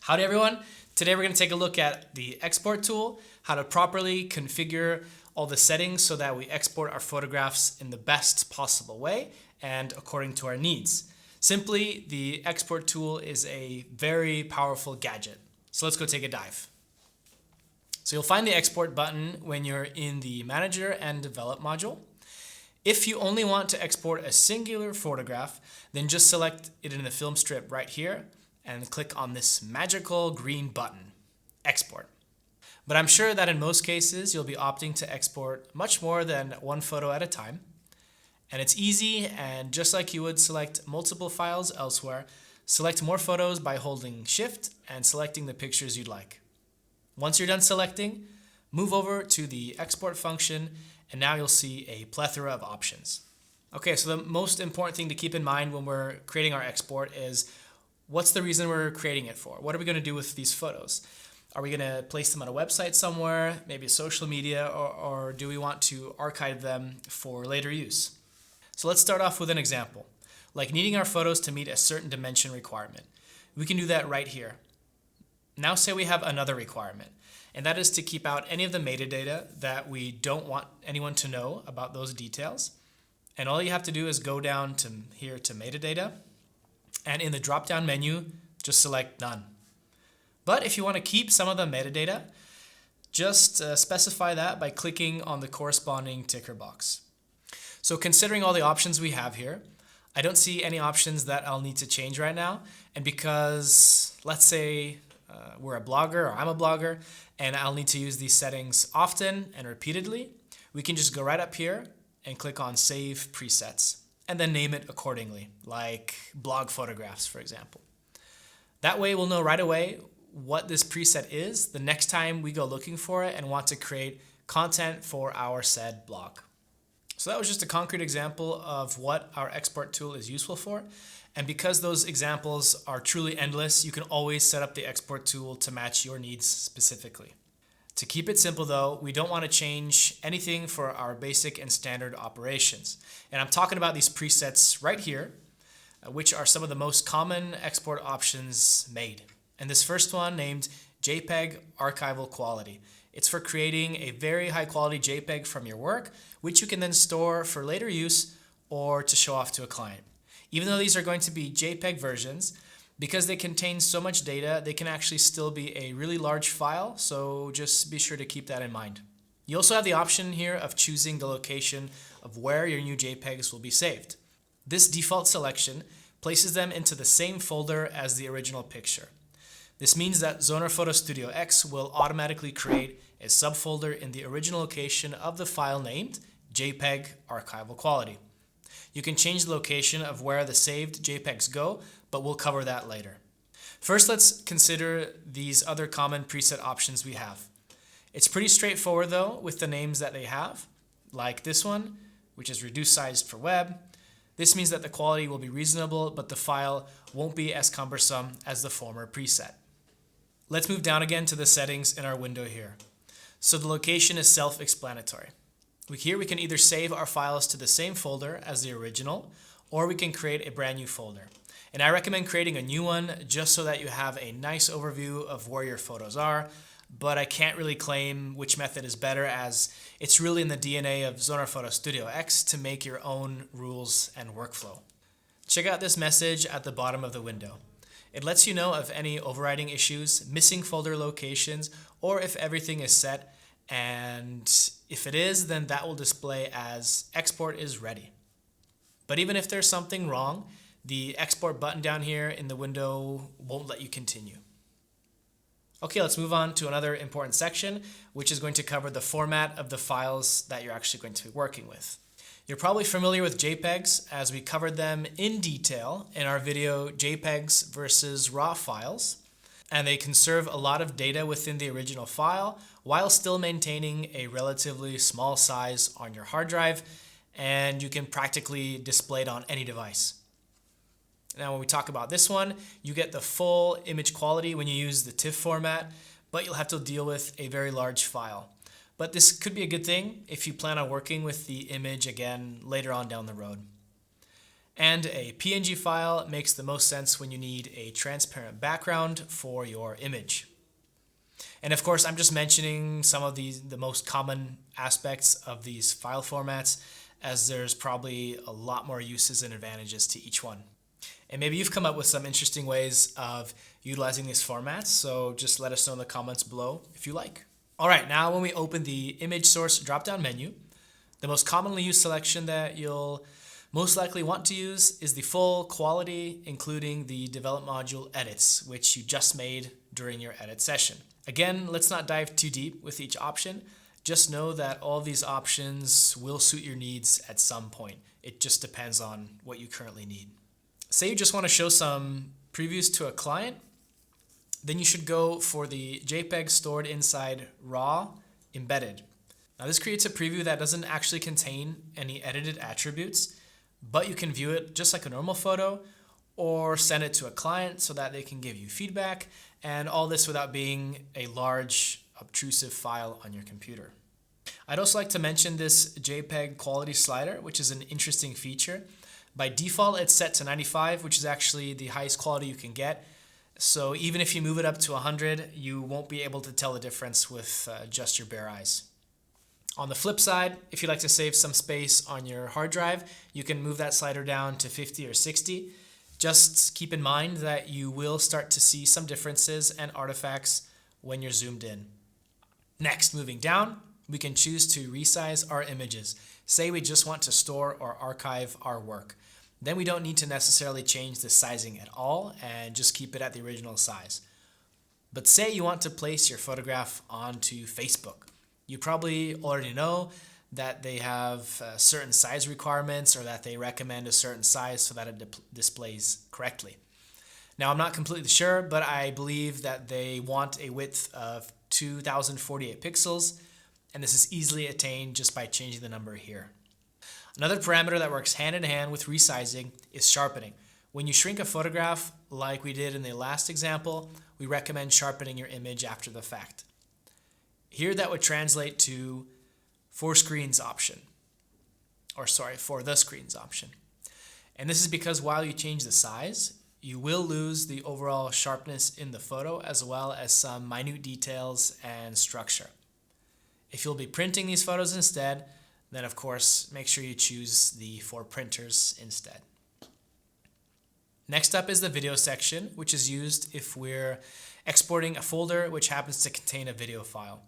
Howdy everyone. Today we're going to take a look at the export tool, how to properly configure all the settings so that we export our photographs in the best possible way and according to our needs. Simply, the export tool is a very powerful gadget. So let's go take a dive. So you'll find the export button when you're in the Manager and Develop module. If you only want to export a singular photograph, then just select it in the film strip right here and click on this magical green button, Export. But I'm sure that in most cases, you'll be opting to export much more than one photo at a time. And it's easy, and just like you would select multiple files elsewhere, select more photos by holding Shift and selecting the pictures you'd like. Once you're done selecting, move over to the export function, and now you'll see a plethora of options. Okay, so the most important thing to keep in mind when we're creating our export is what's the reason we're creating it for? What are we going to do with these photos? Are we going to place them on a website somewhere, maybe social media, or do we want to archive them for later use? So let's start off with an example, like needing our photos to meet a certain dimension requirement. We can do that right here. Now say we have another requirement, and that is to keep out any of the metadata that we don't want anyone to know about those details. And all you have to do is go down to here to metadata, and in the drop-down menu, just select None. But if you want to keep some of the metadata, just specify that by clicking on the corresponding ticker box. So considering all the options we have here, I don't see any options that I'll need to change right now. And because, let's say, we're a blogger, or I'm a blogger, and I'll need to use these settings often and repeatedly, we can just go right up here and click on Save Presets, and then name it accordingly, like blog photographs, for example. That way we'll know right away what this preset is the next time we go looking for it and want to create content for our said blog. So that was just a concrete example of what our export tool is useful for. And because those examples are truly endless, you can always set up the export tool to match your needs specifically. To keep it simple though, we don't want to change anything for our basic and standard operations. And I'm talking about these presets right here, which are some of the most common export options made. And this first one named JPEG Archival Quality. It's for creating a very high quality JPEG from your work, which you can then store for later use or to show off to a client. Even though these are going to be JPEG versions, because they contain so much data, they can actually still be a really large file, so just be sure to keep that in mind. You also have the option here of choosing the location of where your new JPEGs will be saved. This default selection places them into the same folder as the original picture. This means that Zoner Photo Studio X will automatically create a subfolder in the original location of the file named JPEG Archival Quality. You can change the location of where the saved JPEGs go, but we'll cover that later. First, let's consider these other common preset options we have. It's pretty straightforward though with the names that they have, like this one, which is reduced sized for web. This means that the quality will be reasonable, but the file won't be as cumbersome as the former preset. Let's move down again to the settings in our window here. So the location is self-explanatory. Here we can either save our files to the same folder as the original, or we can create a brand new folder. And I recommend creating a new one just so that you have a nice overview of where your photos are, but I can't really claim which method is better as it's really in the DNA of Zoner Photo Studio X to make your own rules and workflow. Check out this message at the bottom of the window. It lets you know of any overriding issues, missing folder locations, or if everything is set, and if it is, then that will display as export is ready. But even if there's something wrong, the export button down here in the window won't let you continue. Okay, let's move on to another important section, which is going to cover the format of the files that you're actually going to be working with. You're probably familiar with JPEGs as we covered them in detail in our video JPEGs versus RAW files. And they conserve a lot of data within the original file while still maintaining a relatively small size on your hard drive, and you can practically display it on any device. Now when we talk about this one, you get the full image quality when you use the TIFF format, but you'll have to deal with a very large file. But this could be a good thing if you plan on working with the image again later on down the road. And a PNG file makes the most sense when you need a transparent background for your image. And of course, I'm just mentioning some of the most common aspects of these file formats, as there's probably a lot more uses and advantages to each one. And maybe you've come up with some interesting ways of utilizing these formats, so just let us know in the comments below if you like. All right, now when we open the image source drop-down menu, the most commonly used selection that you'll most likely want to use is the full quality, including the develop module edits, which you just made during your edit session. Again, let's not dive too deep with each option. Just know that all these options will suit your needs at some point. It just depends on what you currently need. Say you just want to show some previews to a client, then you should go for the JPEG stored inside RAW embedded. Now this creates a preview that doesn't actually contain any edited attributes, but you can view it just like a normal photo or send it to a client so that they can give you feedback, and all this without being a large, obtrusive file on your computer. I'd also like to mention this JPEG quality slider, which is an interesting feature. By default, it's set to 95, which is actually the highest quality you can get. So even if you move it up to 100, you won't be able to tell the difference with just your bare eyes. On the flip side, if you'd like to save some space on your hard drive, you can move that slider down to 50 or 60. Just keep in mind that you will start to see some differences and artifacts when you're zoomed in. Next, moving down, we can choose to resize our images. Say we just want to store or archive our work. Then we don't need to necessarily change the sizing at all and just keep it at the original size. But say you want to place your photograph onto Facebook. You probably already know that they have certain size requirements, or that they recommend a certain size so that it displays correctly. Now, I'm not completely sure, but I believe that they want a width of 2048 pixels, and this is easily attained just by changing the number here. Another parameter that works hand in hand with resizing is sharpening. When you shrink a photograph, like we did in the last example, we recommend sharpening your image after the fact. Here that would translate to for the screens option. And this is because while you change the size, you will lose the overall sharpness in the photo, as well as some minute details and structure. If you'll be printing these photos instead, then of course make sure you choose the for printers instead. Next up is the video section, which is used if we're exporting a folder which happens to contain a video file.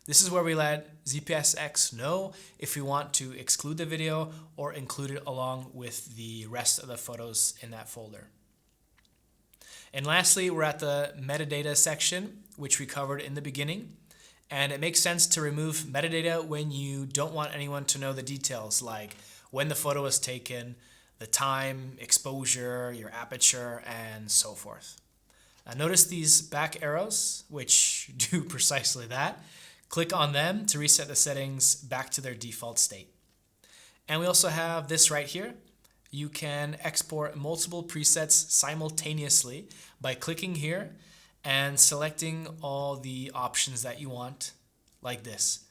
This is where we let ZPSX know if we want to exclude the video or include it along with the rest of the photos in that folder. And lastly, we're at the metadata section, which we covered in the beginning. And it makes sense to remove metadata when you don't want anyone to know the details, like when the photo was taken, the time, exposure, your aperture, and so forth. Now notice these back arrows, which do precisely that. Click on them to reset the settings back to their default state. And we also have this right here. You can export multiple presets simultaneously by clicking here and selecting all the options that you want, like this.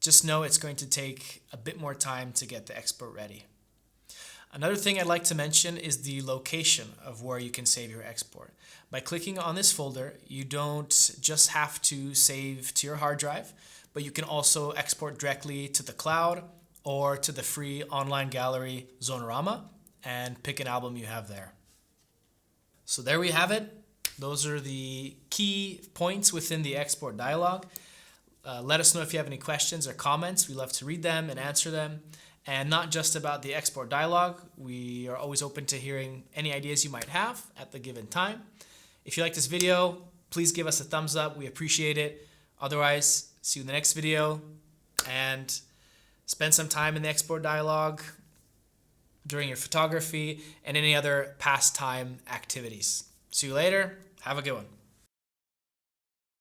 Just know it's going to take a bit more time to get the export ready. Another thing I'd like to mention is the location of where you can save your export. By clicking on this folder, you don't just have to save to your hard drive, but you can also export directly to the cloud or to the free online gallery Zonorama and pick an album you have there. So there we have it. Those are the key points within the export dialog. Let us know if you have any questions or comments. We love to read them and answer them. And not just about the export dialog, we are always open to hearing any ideas you might have at the given time. If you like this video, please give us a thumbs up. We appreciate it. Otherwise, see you in the next video, and spend some time in the export dialog during your photography and any other pastime activities. See you later. Have a good one.